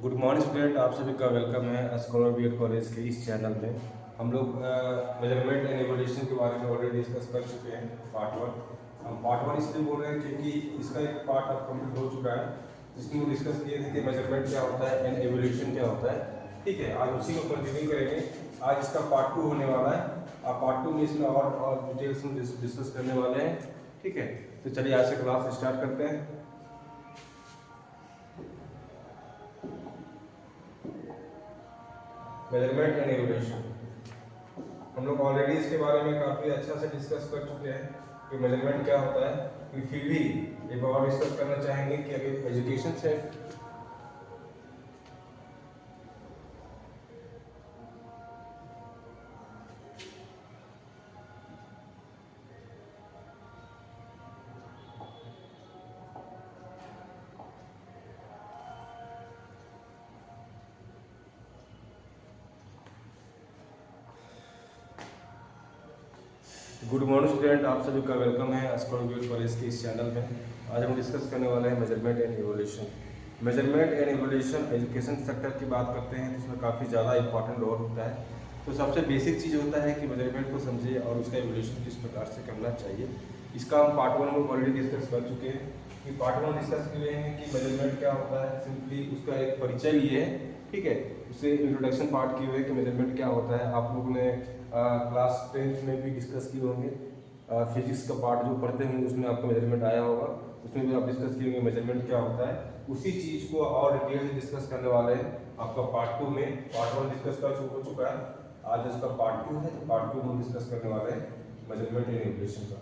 Good morning student, आप सभी का वेलकम है स्कॉलर बीएड कॉलेज के इस चैनल में। हम लोग मेजरमेंट एंड इवोल्यूशन के बारे में ऑलरेडी डिस्कस कर चुके हैं पार्ट वन। हम पार्ट वन इसलिए बोल रहे हैं क्योंकि इसका एक पार्ट अब कंप्लीट हो चुका है जिसमें वो डिस्कस किए थे कि मेजरमेंट क्या होता है एंड इवोल्यूशन क्या होता है। ठीक है, आज उसी को कंटिन्यू करेंगे। आज इसका पार्ट टू होने वाला है। आप पार्ट टू में इसमें और डिटेल्स में डिस्कस करने वाले हैं। ठीक है, तो चलिए आज से क्लास स्टार्ट करते हैं। मेजरमेंट एंड इवोल्यूशन हम लोग ऑलरेडी इसके बारे में काफ़ी अच्छा से डिस्कस कर चुके हैं कि मेजरमेंट क्या होता है। फिर भी एक बार और डिस्कस करना चाहेंगे कि अभी एजुकेशन से गुड मॉर्निंग स्टूडेंट, आप सभी का वेलकम है स्कॉलर बीएड कॉलेज के इस चैनल में। आज हम डिस्कस करने वाले हैं measurement and evolution. Measurement and evolution education sector की बात करते हैं तो इसमें काफ़ी ज़्यादा इंपॉर्टेंट रोल होता है। तो सबसे बेसिक चीज़ होता है कि मेजरमेंट को समझिए और उसका इवोल्यूशन किस प्रकार से करना चाहिए। इसका हम पार्ट वन में ऑलरेडी डिस्कस कर चुके हैं कि पार्ट वन डिस्कस किए हैं कि मेजरमेंट क्या होता है। सिंपली उसका एक परिचय लिए है, ठीक है। उससे इंट्रोडक्शन पार्ट किए हुए कि मेजरमेंट क्या होता है। आप लोगों ने क्लास 10th में भी डिस्कस किए होंगे। फिजिक्स का पार्ट जो पढ़ते होंगे उसमें आपको मेजरमेंट आया होगा, उसमें भी आप डिस्कस किए होंगे मेजरमेंट क्या होता है। उसी चीज़ को और डिटेल से डिस्कस करने वाले हैं आपका पार्ट टू में। पार्ट वन डिस्कस हो चुका है, आज उसका पार्ट टू है। पार्ट टू में डिस्कस करने वाले हैं मेजरमेंट एंड इवोल्यूशन का।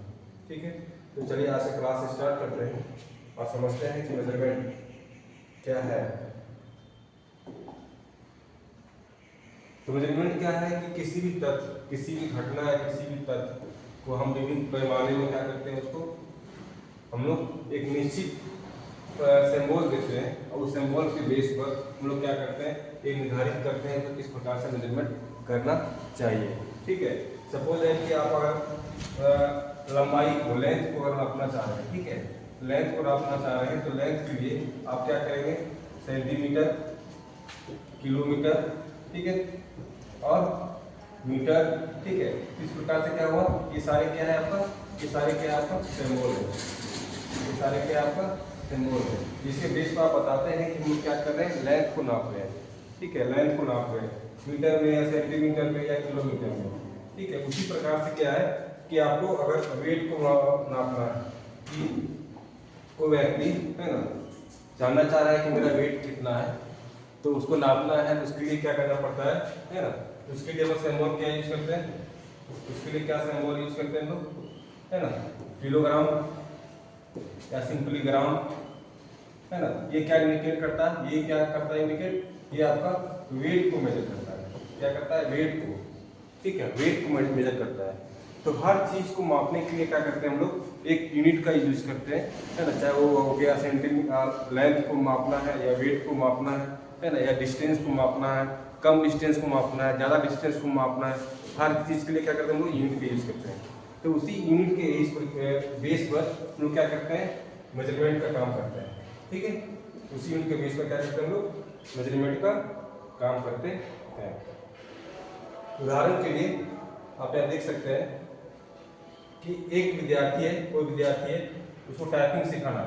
ठीक है, तो चलिए आज से क्लास स्टार्ट करते हैं और समझते हैं कि मेजरमेंट क्या है। तो मेजरमेंट क्या है कि किसी भी तथ्य, किसी भी घटना या किसी भी तथ्य को हम विभिन्न पैमाने में क्या करते हैं, उसको हम लोग एक निश्चित सिंबल देते हैं और उस सिंबल के बेस पर हम लोग क्या करते हैं, एक निर्धारित करते हैं तो किस प्रकार से मेजरमेंट करना चाहिए। ठीक है, सपोज है कि आप अगर लंबाई को, लेंथ को अगर नापना चाह रहे हैं, ठीक है, लेंथ को नापना चाह रहे हैं तो लेंथ के लिए आप क्या करेंगे, सेंटीमीटर, किलोमीटर, ठीक है, और मीटर। ठीक है, इस प्रकार से क्या हुआ, ये सारे क्या है आपका, ये सारे क्या है आपका सिंबल है, ये सारे क्या है आपका सिंबल है, जिसके बेस पर आप बताते हैं कि हम क्या कर रहे हैं, लेंथ को नाप रहे हैं। ठीक है, लेंथ को नाप रहे हैं मीटर में या सेंटीमीटर में या किलोमीटर में। ठीक है, उसी प्रकार से क्या है कि आपको अगर वेट को नापना है कि कोई व्यक्ति है ना जानना चाह रहा है कि मेरा वेट कितना है, तो उसको नापना है तो उसके लिए क्या करना पड़ता है ना। उसके लिए हम सिंबल क्या यूज करते हैं, उसके लिए क्या सिंबल यूज करते हैं लोग, है ना, किलोग्राम या सिंपली ग्राम, है ना। ये क्या इंडिकेट करता है, ये क्या करता है इंडिकेट, ये आपका वेट को मेजर करता है। क्या करता है, वेट को, ठीक है, वेट को मेजर करता है। तो हर चीज को मापने के लिए क्या करते हैं हम लोग, एक यूनिट का यूज करते हैं, है ना। चाहे वो हो गया सेंटीमीटर, लेंथ को मापना है या वेट को मापना है ना, या डिस्टेंस को मापना है, कम डिस्टेंस को मापना है, ज़्यादा डिस्टेंस को मापना है। हर चीज़ के लिए क्या करते हैं हम लोग, यूनिट का यूज करते हैं। तो उसी यूनिट के बेस पर हम लोग क्या करते हैं, मेजरमेंट का काम करते हैं। ठीक है, उसी यूनिट के बेस पर क्या करते हैं हम लोग, मेजरमेंट का काम करते हैं। उदाहरण के लिए आप यहाँ देख सकते हैं कि एक विद्यार्थी है, कोई विद्यार्थी है, उसको टाइपिंग सिखाना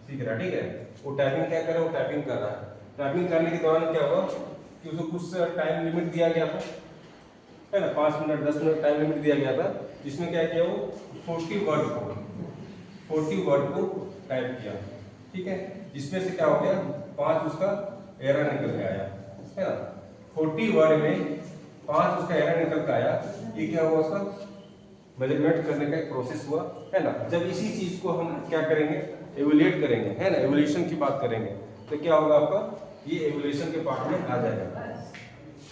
सीख रहा है। ठीक है, वो टाइपिंग क्या कर रहा है, वो टाइपिंग कर रहा है। टाइपिंग करने के दौरान क्या हुआ कि उसको कुछ टाइम लिमिट दिया गया था, है ना, 5 मिनट 10 मिनट टाइम लिमिट दिया गया था, जिसमें क्या किया वो 40 वर्ड को टाइप किया। ठीक है, जिसमें से क्या हो गया, 5 उसका एरर निकल के आया, है ना। 40 वर्ड में 5 उसका एरर निकल के आया। ये क्या हुआ, उसका मेजरमेंट करने का एक प्रोसेस हुआ, है ना। जब इसी चीज को हम क्या करेंगे, एवल्यूएट करेंगे, है ना, एवोल्यूशन की बात करेंगे, तो क्या होगा आपका, ये एवोल्यूशन के पार्ट में आ जाएगा,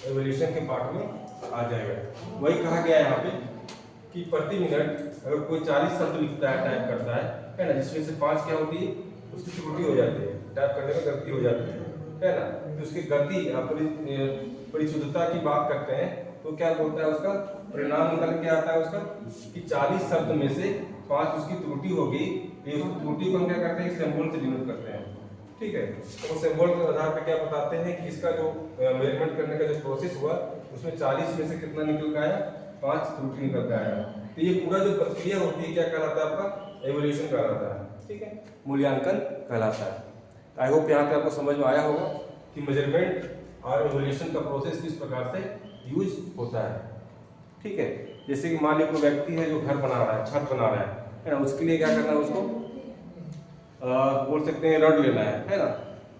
एवोल्यूशन के पार्ट में आ जाएगा। वही कहा गया है यहाँ पे कि प्रति मिनट अगर कोई 40 शब्द लिखता है, टाइप करता है ना, जिसमें से 5 क्या होती है, उसकी त्रुटि हो जाती है, टाइप करने में गलती हो जाती है ना। तो उसकी गलती परिशुद्धता की बात करते हैं तो क्या होता है, उसका परिणाम निकल के आता है उसका कि 40 शब्द में से 5 उसकी त्रुटि हो गई। ये उस त्रुटि को हम क्या करते हैं, सिंबल से डिनोट करते हैं। ठीक है। तो वो सिंबल के आधार पर क्या बताते हैं कि इसका जो मेजरमेंट करने का जो प्रोसेस हुआ उसमें 40 में से कितना निकल के आया, 5 त्रुटि निकल के आया। तो ये पूरा जो प्रक्रिया होती है क्या कहलाता है आपका, एवोल्यूशन कहलाता है, ठीक है, मूल्यांकन कहलाता है। तो आई होप यहाँ पे आपको समझ में आया होगा कि मेजरमेंट और एवोल्यूशन का प्रोसेस किस प्रकार से यूज होता है, ठीक है। जैसे कि मान लीजिए कोई व्यक्ति है जो घर बना रहा है, छत बना रहा है ना, उसके लिए क्या करना है, उसको बोल सकते हैं रड लेना है ना।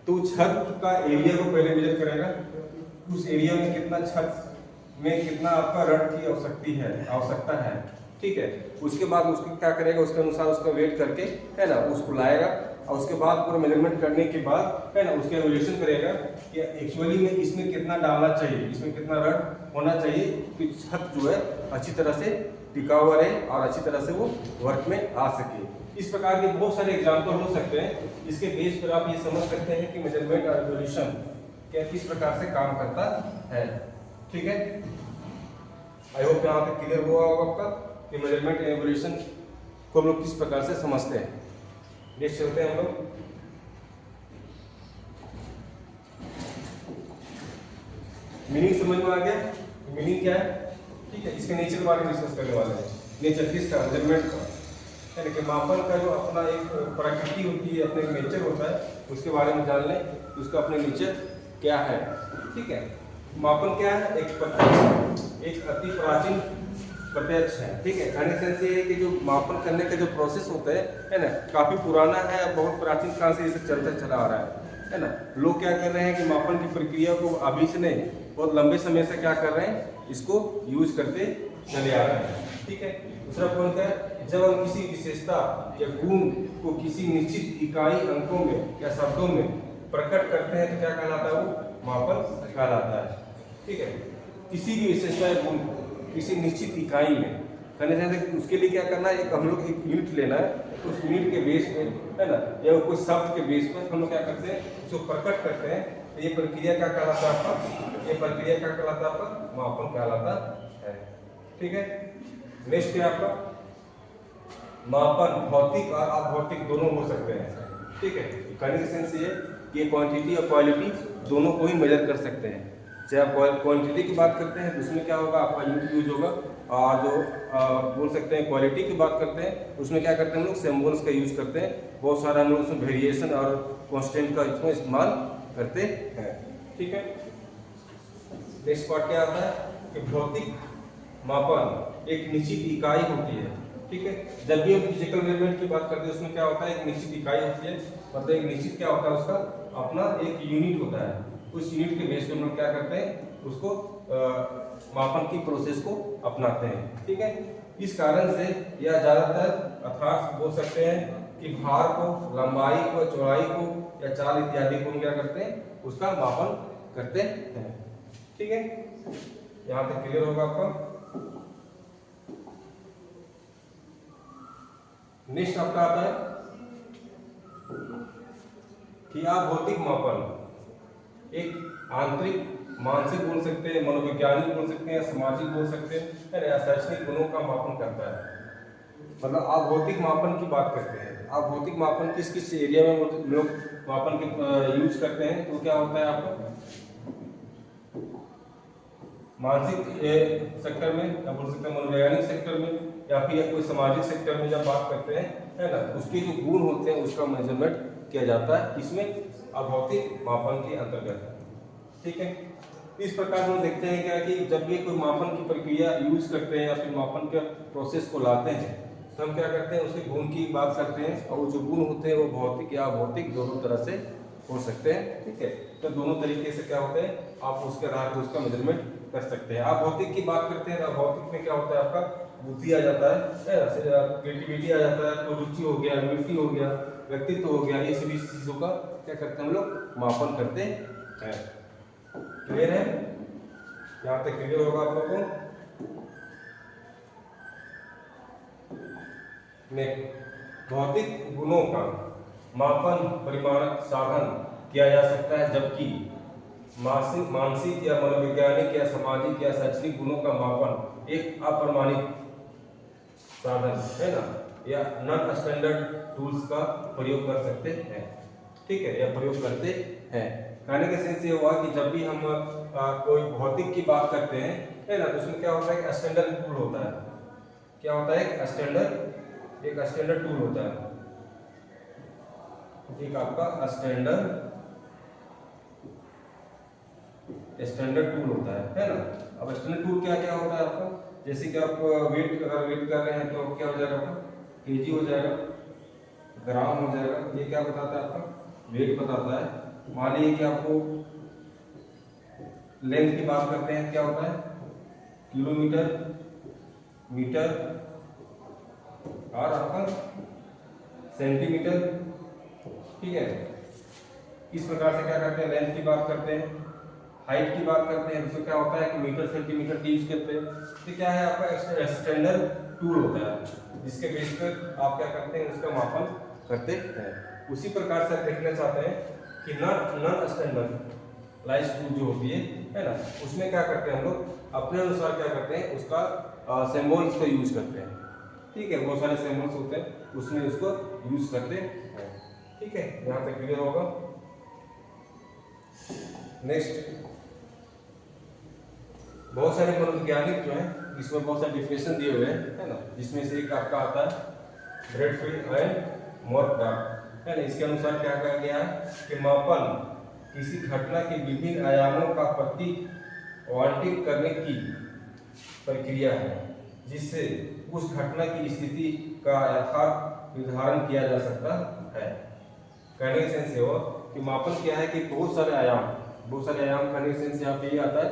तो छत का एरिया को पहले मेजर करेगा, उस एरिया में कितना छत में कितना आपका रड की आवश्यकता है, ठीक है। उसके बाद उसको क्या करेगा, उसके अनुसार उसका वेट करके है ना उसको लाएगा, और उसके बाद पूरा मेजरमेंट करने के बाद है ना उसका एवोल्यूशन करेगा कि एक्चुअली में इसमें कितना डालना चाहिए, इसमें कितना रड होना चाहिए कि छत जो है अच्छी तरह से टिका हुआ रहे और अच्छी तरह से वो वर्क में आ सके। इस प्रकार के बहुत सारे एग्जाम्पल हो सकते हैं, इसके बेस पर आप ये समझ सकते हैं कि मेजरमेंट और एवोल्यूशन क्या किस प्रकार से काम करता है, ठीक है। आई होप यहाँ पे क्लियर हुआ होगा आपका कि मेजरमेंट एंड एवोल्यूशन को हम लोग किस प्रकार से समझते हैं। नेक्स्ट चलते हैं हम लोग। मीनिंग समझ में आ गया, मीनिंग क्या है, ठीक है। इसके नेचर के बारे में डिस्कस करने वाले हैं। नेचर किसका, मेजरमेंट का, यानी कि मापन का जो अपना एक प्रकृति होती है, अपने नेचर होता है, उसके बारे में जान लें कि उसका अपने नेचर क्या है, ठीक है। मापन क्या है, एक अति प्राचीन प्रत्यक्ष है, ठीक है। कहने सेंस ये है कि जो मापन करने का जो प्रोसेस होता है ना, काफी पुराना है, बहुत प्राचीन काल से इसे चलता चला आ रहा है ना। लोग क्या कर रहे हैं कि मापन की प्रक्रिया को अभी से नहीं, बहुत लंबे समय से क्या कर रहे हैं, इसको यूज करते चले आ रहे हैं, ठीक है। दूसरा पॉइंट है, जब हम किसी विशेषता या गुण को किसी निश्चित इकाई अंकों में या शब्दों में प्रकट करते हैं तो क्या कहलाता है, वो मापन कहलाता है, ठीक है। किसी भी विशेषता या गुण को किसी निश्चित इकाई में करने से उसके लिए क्या करना है, एक हम लोग एक यूनिट लेना है, उस यूनिट के बेस पे है ना, या कोई शब्द के बेस पर हम लोग क्या करते हैं, उसको प्रकट करते हैं। तो ये प्रक्रिया क्या कहलाता है आपका, ये प्रक्रिया क्या कहलाता है आपका, मापन कहलाता है, ठीक है। नेक्स्ट है आपका मापन भौतिक और अभौतिक दोनों हो सकते हैं, ठीक है। कहने का सेंस ये कि क्वांटिटी और क्वालिटी दोनों को ही मेजर कर सकते हैं। चाहे आप क्वांटिटी की बात करते हैं तो उसमें क्या होगा, आपका यूनिट यूज होगा, और जो बोल सकते हैं क्वालिटी की बात करते हैं उसमें क्या करते हैं हम लोग, सिंबल्स का यूज करते हैं। बहुत सारा हम लोग उसमें वेरिएशन और कांस्टेंट का इसमें इस्तेमाल करते हैं, ठीक है। नेक्स्ट पार्ट क्या आता है कि भौतिक मापन एक निश्चित इकाई होती है, ठीक है। जब भी हम फिजिकल मेजरमेंट की बात करते हैं उसमें क्या होता है, एक निश्चित इकाई होती है, मतलब एक निश्चित क्या होता है, उसका अपना एक यूनिट होता है। उस यूनिट के बेस पे हम लोग क्या करते हैं, उसको मापन की प्रोसेस को अपनाते हैं, ठीक है। इस कारण से या ज्यादातर अर्थात बोल सकते हैं कि भार को, लंबाई को, चौड़ाई को या चाल इत्यादि को हम क्या करते हैं, उसका मापन करते हैं, ठीक है। यहाँ तक क्लियर होगा आपका। नेक्स्ट आपका आता है कि भौतिक मापन एक आंतरिक, मानसिक बोल सकते हैं, मनोवैज्ञानिक बोल सकते हैं, सामाजिक बोल सकते हैं, या शैक्षणिक गुणों का मापन करता है। मतलब आप भौतिक मापन की बात करते हैं, आप भौतिक मापन किस किस एरिया में लोग मापन के यूज करते हैं, तो क्या होता है आपका मानसिक सेक्टर में, या बोल सकते हैं मनोवैज्ञानिक सेक्टर में, या फिर कोई सामाजिक सेक्टर में जब बात करते हैं है ना, उसके जो गुण होते हैं उसका मेजरमेंट किया जाता है, इसमें अभौतिक मापन के अंतर्गत, ठीक है। इस प्रकार हम देखते हैं क्या कि जब भी कोई मापन की प्रक्रिया यूज करते हैं या फिर मापन के प्रोसेस को लाते हैं तो हम क्या करते हैं, उसके गुण की बात करते हैं, और वो जो गुण होते हैं वो भौतिक या अभौतिक दोनों तरह से हो सकते हैं, ठीक है। तो दोनों तरीके से क्या होते हैं, आप उसके आधार पर उसका मेजरमेंट कर सकते हैं। आप भौतिक की बात करते हैं, भौतिक में क्या होता है, आपका बुद्धि आ जाता है, क्रिएटिविटी आ जाता है, तो रुचि हो गया, ability हो गया, व्यक्तित्व हो गया, ये सभी चीजों का क्या करते हैं हम लोग, मापन करते हैं। क्लियर है, यहाँ तक क्लियर होगा आप लोगों को। भौतिक गुणों का मापन परिमाणक साधन किया जा सकता है, जबकि मानसिक या मनोवैज्ञानिक या सामाजिक या शैक्षणिक गुणों का मापन एक अप्रमाणित साधन है ना, या नॉन स्टैंडर्ड टूल्स का प्रयोग कर सकते हैं, ठीक है, या प्रयोग करते हैं। कहने का सेंस ये हुआ कि जब भी हम कोई भौतिक की बात करते हैं, है ना, तो उसमें क्या होता है कि स्टैंडर्ड टूल होता है। क्या होता है? एक स्टैंडर्ड टूल होता है, एक आपका स्टैंडर्ड टूल होता है ना। अब स्टैंडर्ड टूल क्या क्या होता है आपका? जैसे कि आप वेट कर रहे हैं तो क्या हो जाएगा आपका? केजी हो जाएगा, ग्राम हो जाएगा। ये क्या बताता है? आपका वेट बताता है। मान लीजिए कि आपको लेंथ की बात करते हैं, क्या होता है? किलोमीटर, मीटर और आपका सेंटीमीटर, ठीक है। इस प्रकार से क्या करते हैं? लेंथ की बात करते हैं, हाइट की बात करते हैं, तो क्या होता है कि मीटर सेंटीमीटर की यूज करते हैं। तो क्या है आपका? स्टैंडर्ड टूल होता है, जिसके बेस पर आप क्या करते हैं? उसका मापन करते हैं। उसी प्रकार से आप देखना चाहते हैं कि नॉन स्टैंडर्ड टूल जो होती है ना, उसमें क्या करते हैं हम लोग? अपने अनुसार क्या करते हैं? उसका सिंबल्स को यूज करते हैं, ठीक है। बहुत सारे सिंबल्स होते हैं, उसमें उसको यूज करते हैं, ठीक है। यहाँ तक क्लियर होगा। नेक्स्ट, बहुत सारे मनोवैज्ञानिक जो हैं, इसमें बहुत सारे डिफिनेशन दिए हुए हैं, है ना। जिसमें से एक आपका आता है ब्रैडफील्ड एंड मॉर्कडार्ट, है ना। इसके अनुसार क्या कहा गया है कि मापन किसी घटना के विभिन्न आयामों का क्वांटिक करने की प्रक्रिया है, जिससे उस घटना की स्थिति का यथार्थ निर्धारण किया जा सकता है। कहने के सेंस ये हो कि मापन क्या है कि बहुत सारे आयाम कहने के सेंस यहाँ पे ये आता है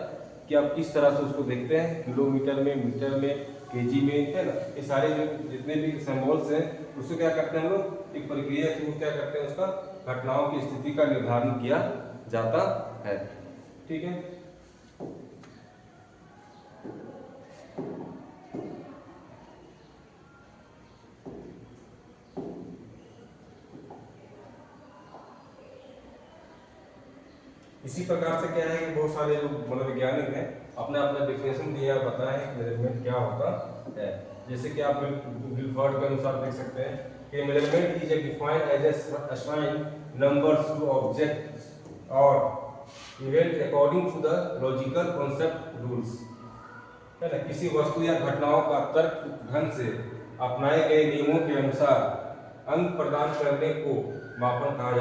कि आप किस तरह से उसको देखते हैं, किलोमीटर में, मीटर में, केजी में, है ना। ये सारे जो जितने भी सिंबल्स हैं, उसको क्या करते हैं हम लोग? एक प्रक्रिया के थ्रू क्या करते हैं? उसका घटनाओं की स्थिति का निर्धारण किया जाता है, ठीक है। इसी प्रकार से क्या है कि बहुत सारे जो मनोवैज्ञानिक हैं, अपना अपना डिफिनेशन दिया, बताएं मेजरमेंट क्या होता है। जैसे कि आप गिलफर्ड के अनुसार देख सकते हैं कि measurement is defined as assign numbers to objects और event according to the logical concept rules, है ना। किसी वस्तु या घटनाओं का तर्क ढंग से अपनाए गए नियमों के अनुसार अंक प्रदान करने को मापन कहा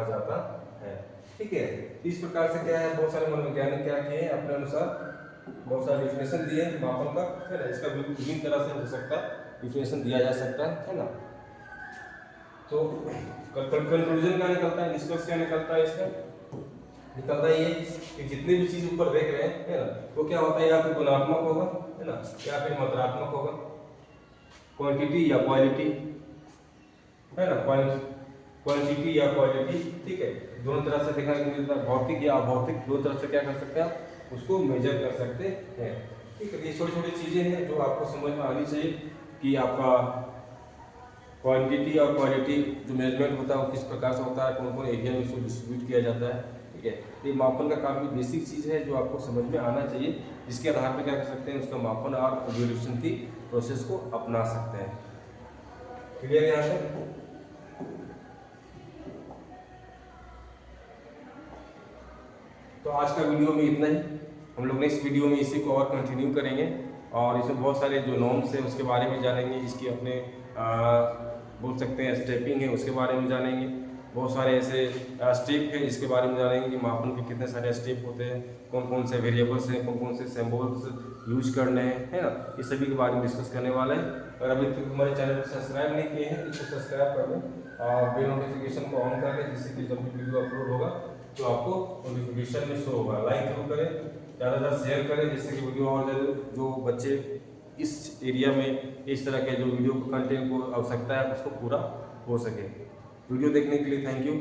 जाता है। ठीक है। इस प्रकार से क्या है, बहुत सारे मनोवैज्ञानिक क्या किए हैं, अपने अनुसार बहुत सारे डिफिनेशन दिए मापन का, है ना। इसका विभिन्न तरह से हो सकता है, डिफिनेशन दिया जा सकता है ना। तो कंक्लूजन क्या निकलता है, निष्कर्ष क्या निकलता है? इसका निकलता है ये कि जितने भी चीज ऊपर देख रहे हैं, है ना, तो क्या होता है? या फिर गुणात्मक होगा, है ना, या फिर मात्रात्मक होगा, क्वांटिटी या क्वालिटी, है ना, क्वांटिटी या क्वालिटी, ठीक है। दोनों तरह से देखने को मिलता है, भौतिक या अभौतिक, दो तरह से क्या कर सकते हैं आप? उसको मेजर कर सकते हैं, ठीक है। ये छोटी छोटी चीजें हैं जो आपको समझ में आनी चाहिए कि आपका क्वांटिटी और क्वालिटी जो मेजरमेंट होता है वो किस प्रकार से होता है, कौन कौन एरिया में इसको डिस्ट्रीब्यूट किया जाता है, ठीक है। ये मापन का काफ़ी बेसिक चीज़ है जो आपको समझ में आना चाहिए, जिसके आधार पर क्या कर सकते हैं? उसका मापन और एवोल्यूशन की प्रोसेस को अपना सकते हैं। क्लियर यहाँ से? तो आज का वीडियो में इतना ही। हम लोग नेक्स्ट वीडियो में इसी को और कंटिन्यू करेंगे और इसमें बहुत सारे जो नॉर्म्स है उसके बारे में जानेंगे, इसकी अपने बोल सकते हैं स्टेपिंग है उसके बारे में जानेंगे, बहुत सारे ऐसे स्टेप है इसके बारे में जानेंगे कि मापन के कितने सारे स्टेप होते हैं, कौन कौन से वेरिएबल्स हैं, कौन कौन से सिंबल्स यूज करने हैं, है ना। ये सभी के बारे में डिस्कस करने वाले हैं। अगर अभी तक हमारे चैनल को सब्सक्राइब नहीं किए हैं तो इसको सब्सक्राइब कर लें और बेल नोटिफिकेशन को ऑन कर लें, जिससे कि जब भी वीडियो अपलोड होगा तो आपको नोटिफिकेशन में शो होगा। लाइक जरूर करें, ज़्यादा से ज़्यादा शेयर करें, जिससे कि वीडियो और ज़्यादा जो बच्चे इस एरिया में इस तरह के जो वीडियो कंटेंट को आवश्यकता है उसको पूरा हो सके। वीडियो देखने के लिए थैंक यू।